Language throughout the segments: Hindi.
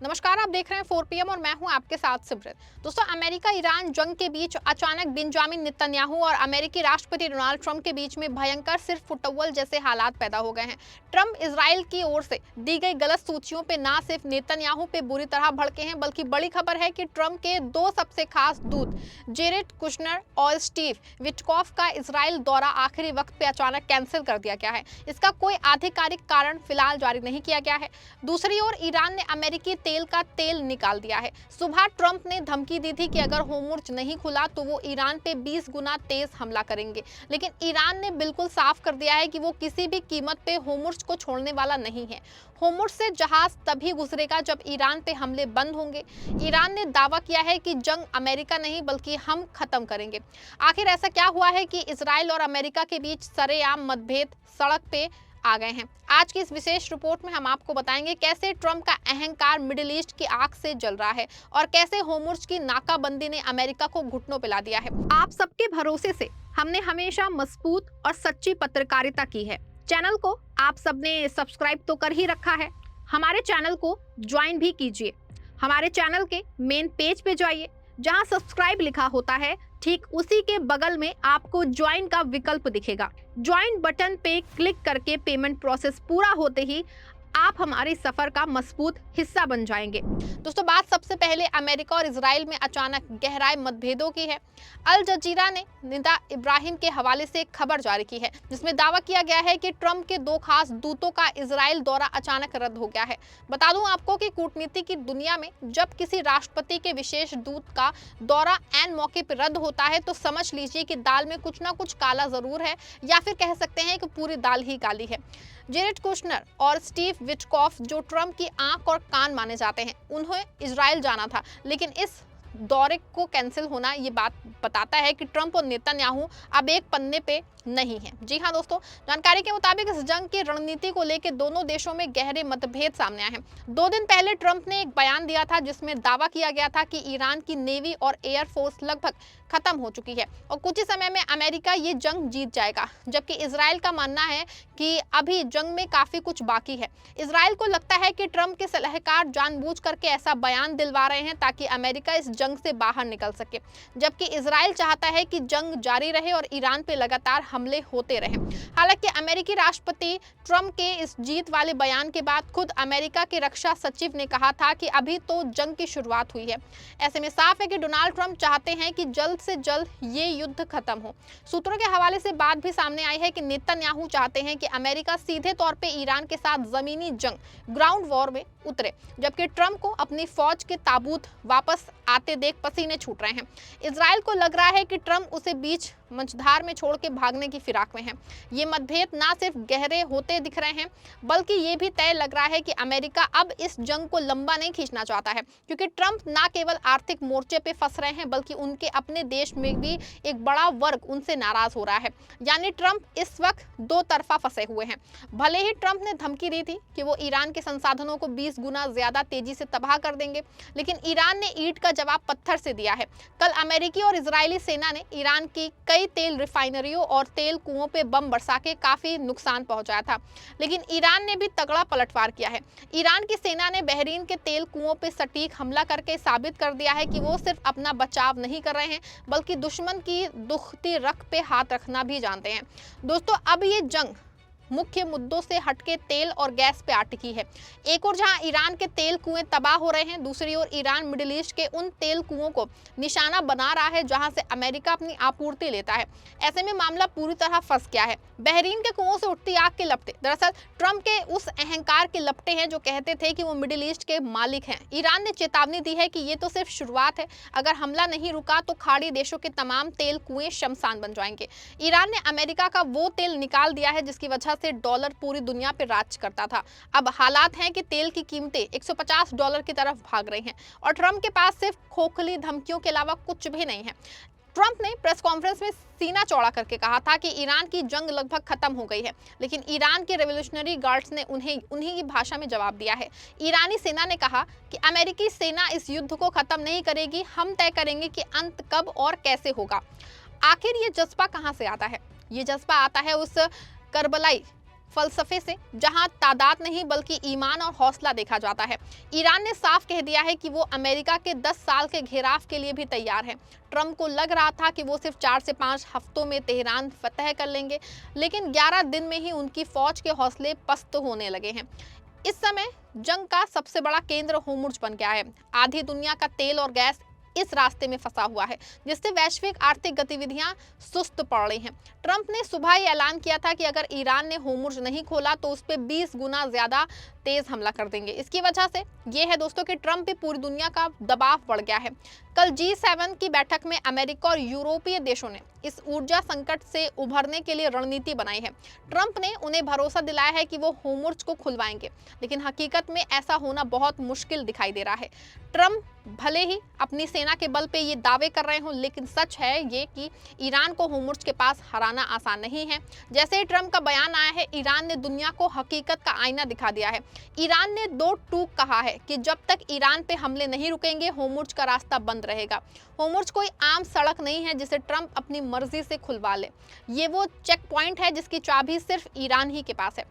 नमस्कार, आप देख रहे हैं 4 PM और मैं हूं आपके साथ सिमरन। दोस्तों, अमेरिका ईरान जंग के बीच अचानक बेंजामिन नेतन्याहू और अमेरिकी राष्ट्रपति डोनाल्ड ट्रंप के बीच में भयंकर सिर फुटअव्वल जैसे हालात पैदा हो गए हैं। ट्रंप इजराइल की ओर से दी गई गलत सूचियों पे ना सिर्फ नेतन्याहू पे बुरी तरह भड़के हैं, बल्कि बड़ी खबर है कि ट्रंप के दो सबसे खास दूत जेरेड कुशनर और स्टीव विटकॉफ का इजराइल दौरा आखिरी वक्त पे अचानक कैंसिल कर दिया गया है। इसका कोई आधिकारिक कारण फिलहाल जारी नहीं किया गया है। दूसरी ओर ईरान ने अमेरिकी तेल का तेल निकाल दिया है। सुबह ट्रंप ने धमकी दी थी कि अगर होर्मुज नहीं खुला तो वो ईरान पे 20 गुना तेज हमला करेंगे, लेकिन ईरान ने बिल्कुल साफ कर दिया है कि वो किसी भी कीमत पे होर्मुज को छोड़ने वाला नहीं है। होर्मुज से जहाज तभी गुजरेगा जब ईरान पे हमले बंद होंगे। ईरान ने दावा किया है कि जंग अमेरिका नहीं बल्कि हम खत्म करेंगे। आखिर ऐसा क्या हुआ है कि इजराइल और अमेरिका के बीच सरेआम मतभेद सड़क पे आ गए हैं। आज की इस विशेष रिपोर्ट में हम आपको बताएंगे कैसे ट्रंप का अहंकार मिडिल ईस्ट की आग से जल रहा है और कैसे होर्मुज की नाकाबंदी ने अमेरिका को घुटनों पे ला दिया है। आप सबके भरोसे से हमने हमेशा मजबूत और सच्ची पत्रकारिता की है। चैनल को आप सबने सब्सक्राइब तो कर ही रखा है, हमारे चैनल को ज्वाइन भी कीजिए। हमारे चैनल के मेन पेज पे जाइए, जहां सब्सक्राइब लिखा होता है ठीक उसी के बगल में आपको ज्वाइन का विकल्प दिखेगा। ज्वाइन बटन पे क्लिक करके पेमेंट प्रोसेस पूरा होते ही आप हमारे सफर का मजबूत हिस्सा बन जाएंगे। दोस्तों, बात सबसे पहले अमेरिका और इजराइल में अचानक गहराए मतभेदों की है। अल जजीरा ने निदा इब्राहिम के हवाले से एक खबर जारी की है, जिसमें दावा किया गया है कि ट्रंप के दो खास दूतों का इजराइल दौरा अचानक रद्द हो गया है। बता दूं आपको कि कूटनीति की दुनिया में जब किसी राष्ट्रपति के विशेष दूत का दौरा ऐन मौके पर रद्द होता है तो समझ लीजिए कि दाल में कुछ ना कुछ काला जरूर है, या फिर कह सकते हैं कि पूरी दाल ही काली है। जेरेड कुशनर और स्टीव विटकॉफ, जो ट्रंप की आंख और कान माने जाते हैं, उन्हें इजराइल जाना था, लेकिन इस दौरे को कैंसिल होना ये बात बताता है कि ट्रंप और नेतन्याहू अब एक पन्ने पे नहीं है। जी हाँ दोस्तों, जानकारी के मुताबिक इस जंग की रणनीति को लेकर दोनों देशों में गहरे मतभेद सामने आए हैं। 2 दिन पहले ट्रंप ने एक बयान दिया था जिसमें दावा किया गया था कि ईरान की नेवी और एयरफोर्स लगभग खत्म हो चुकी है और कुछ ही समय में अमेरिका ये जंग जीत जाएगा, जबकि इजराइल का मानना है कि अभी जंग में काफी कुछ बाकी है। इजराइल को लगता है कि ट्रंप के सलाहकार जानबूझ करके ऐसा बयान दिलवा रहे हैं ताकि अमेरिका इस जंग से बाहर निकल सके, जबकि इजराइल चाहता है कि जंग जारी रहे और ईरान पे लगातार हमले होते रहे। हालांकि अमेरिकी राष्ट्रपति ट्रंप के इस जीत वाले बयान के बाद खुद अमेरिका के रक्षा सचिव ने कहा था कि अभी तो जंग की शुरुआत हुई है। ऐसे में साफ है कि डोनाल्ड ट्रंप चाहते हैं कि जल्द से जल्द ये युद्ध खत्म हो। सूत्रों के हवाले से बात भी सामने आई है कि नेतन्याहू चाहते हैं कि अमेरिका सीधे तौर पे ईरान के साथ जमीनी जंग ग्राउंड वॉर में उतरे, जबकि ट्रंप को अपनी फौज के ताबूत वापस आते देख पसीने छूट रहे हैं। इजराइल को लग रहा है कि ट्रंप उसे बीच मंझधार में छोड़ के भागने की फिराक में है। ये मतभेद ना सिर्फ गहरे होते दिख रहे हैं, बल्कि ये भी तय लग रहा है कि अमेरिका अब इस जंग को लंबा नहीं खींचना चाहता है, क्योंकि ट्रंप ना केवल आर्थिक मोर्चे पे फंस रहे हैं बल्कि उनके अपने देश में भी एक बड़ा वर्ग उनसे नाराज हो रहा है। यानी ट्रंप इस वक्त दो तरफा फंसे हुए हैं। भले ही ट्रंप ने धमकी दी थी कि वो ईरान के संसाधनों को 20 गुना ज्यादा तेजी से तबाह कर देंगे, लेकिन ईरान ने ईंट का जवाब पत्थर से दिया है। कल अमेरिकी और इजरायली सेना ने ईरान की कई तेल रिफाइनरियों और तेल कुओं पे बम बरसा के काफी नुकसान पहुंचाया था, लेकिन ईरान ने भी तगड़ा पलटवार किया है। ईरान की सेना ने बहरीन के तेल कुओं पे सटीक हमला करके साबित कर दिया है कि वो सिर्फ अपना बचाव नहीं कर रहे हैं बल्कि दुश्मन की दुखती रख पे हाथ रखना भी जानते हैं। दोस्तों, अब ये जंग मुख्य मुद्दों से हटके तेल और गैस पे अटकी है। एक और जहां ईरान के तेल कुएं तबाह हो रहे हैं, दूसरी ओर ईरान मिडिल ईस्ट के उन तेल कुओं को निशाना बना रहा है जहां से अमेरिका अपनी आपूर्ति लेता है। ऐसे में मामला पूरी तरह फंस गया है। बहरीन के कुओं से उठती आग के लपटे दरअसल ट्रंप के उस अहंकार के लपटे हैं जो कहते थे कि वो मिडिल ईस्ट के मालिक हैं। ईरान ने चेतावनी दी है कि ये तो सिर्फ शुरुआत है, अगर हमला नहीं रुका तो खाड़ी देशों के तमाम तेल कुएं शमशान बन जाएंगे। ईरान ने अमेरिका का वो तेल निकाल दिया है जिसकी वजह से डॉलर पूरी दुनिया पे राज करता था। अब हालात हैं कि तेल की कीमतें $150 की तरफ भाग रही हैं और ट्रंप के पास सिर्फ खोखली धमकियों के अलावा कुछ भी नहीं है। ट्रंप ने प्रेस कॉन्फ्रेंस में सीना चौड़ा करके कहा था कि ईरान की जंग लगभग खत्म हो गई है, लेकिन ईरान के रेवोल्यूशनरी गार्ड्स ने उन्हीं की भाषा में जवाब दिया है। ईरानी सेना ने कहा कि अमेरिकी सेना इस युद्ध को खत्म नहीं करेगी, हम तय करेंगे कि अंत कब और कैसे होगा। आखिर ये जज्बा कहां से आता है? ये जज्बा आता है उस करबलाई फलसफे से, जहां तादाद नहीं बल्कि ईमान और हौसला देखा जाता है। ईरान ने साफ कह दिया है कि वो अमेरिका के 10 साल के घेराव के लिए भी तैयार है। ट्रंप को लग रहा था कि वो सिर्फ 4 से 5 हफ्तों में तेहरान फतह कर लेंगे, लेकिन 11 दिन में ही उनकी फौज के हौसले पस्त होने लगे हैं। इस समय जंग का सबसे बड़ा केंद्र होर्मुज़ बन गया है। आधी दुनिया का तेल और गैस इस रास्ते में फंसा हुआ है, जिससे वैश्विक आर्थिक गतिविधियां सुस्त पड़ रही हैं। ट्रंप ने सुबह ही ऐलान किया था कि अगर ईरान ने होर्मुज़ नहीं खोला तो उस पर 20 गुना ज्यादा तेज हमला कर देंगे। इसकी वजह से ये है दोस्तों कि ट्रंप पे पूरी दुनिया का दबाव बढ़ गया है। कल G7 की बैठक में अमेरिका और यूरोपीय देशों ने इस ऊर्जा संकट से उभरने के लिए रणनीति बनाई है। ट्रंप ने उन्हें भरोसा दिलाया है कि वो होर्मुज़ को खुलवाएंगे, लेकिन हकीकत में ऐसा होना बहुत मुश्किल दिखाई दे रहा है। ट्रंप भले ही अपनी सेना के बल पे ये दावे कर रहे हों, लेकिन सच है ये कि ईरान को होर्मुज़ के पास हराना आसान नहीं है। जैसे ही ट्रंप का बयान आया है, ईरान ने दुनिया को हकीकत का आईना दिखा दिया है। ईरान ने 2 टूक कहा है कि जब तक ईरान पे हमले नहीं रुकेंगे, होर्मुज़ का रास्ता बंद रहेगा। होर्मुज़ कोई आम सड़क नहीं है जिसे ट्रंप अपनी मर्जी से खुलवा ले। ये वो चेक पॉइंट है जिसकी चाबी सिर्फ ईरान ही के पास है।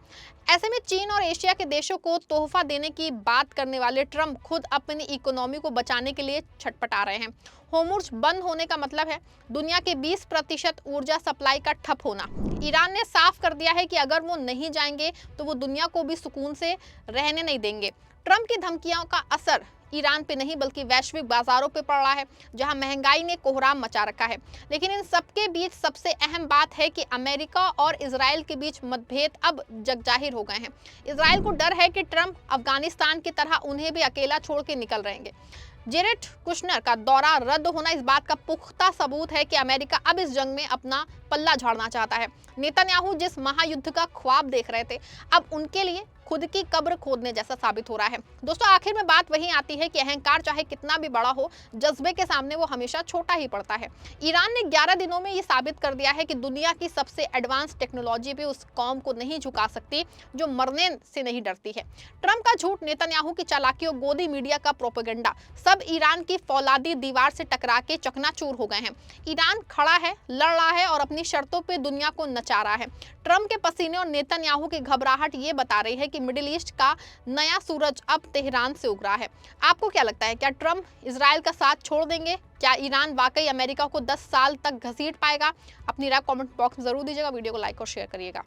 ऐसे में चीन और एशिया के देशों को तोहफा देने की बात करने वाले ट्रंप खुद अपनी इकोनॉमी को बचाने के लिए छटपटा रहे हैं। होर्मुज़ बंद होने का मतलब है दुनिया के 20% ऊर्जा सप्लाई का ठप होना। ईरान ने साफ कर दिया है कि अगर वो नहीं जाएंगे तो वो दुनिया को भी सुकून से रहने नहीं देंगे। ट्रंप की धमकियों का असर ईरान पे नहीं बल्कि वैश्विक बाजारों पे पड़ रहा है, जहां महंगाई ने कोहराम मचा रखा है। लेकिन इन सबके बीच सबसे अहम बात है कि अमेरिका और इजराइल के बीच मतभेद अब जगजाहिर हो गए हैं। इजराइल को डर है कि ट्रंप अफगानिस्तान की तरह उन्हें भी अकेला छोड़ के निकल रहेंगे। जेरेड कुशनर का दौरा रद्द होना इस बात का पुख्ता सबूत है कि अमेरिका अब इस जंग में अपना पल्ला झाड़ना चाहता है। नेतन्याहू जिस महायुद्ध का ख्वाब देख रहे थे, अब उनके लिए खुद की कब्र खोदने जैसा साबित हो रहा है। दोस्तों, आखिर में बात वही आती है कि अहंकार चाहे कितना भी बड़ा हो, जज्बे के सामने वो हमेशा छोटा ही पड़ता है। ईरान ने 11 दिनों में ये साबित कर दिया है कि दुनिया की सबसे एडवांस टेक्नोलॉजी भी उस कौम को नहीं झुका सकती जो मरने से नहीं डरती है। ट्रंप का झूठ, नेतन्याहू की चालाकी और गोदी मीडिया का प्रोपेगेंडा सब ईरान की फौलादी दीवार से टकरा के चकनाचूर हो गए हैं। ईरान खड़ा है, लड़ रहा है और अपनी शर्तों पे दुनिया को नचा रहा है। ट्रंप के पसीने और नेतन्याहू की घबराहट ये बता रही है कि मिडिल ईस्ट का नया सूरज अब तेहरान से उग रहा है। आपको क्या लगता है, क्या ट्रंप इजराइल का साथ छोड़ देंगे? क्या ईरान वाकई अमेरिका को 10 साल तक घसीट पाएगा? अपनी राय कमेंट बॉक्स में जरूर दीजिएगा। वीडियो को लाइक और शेयर करिएगा।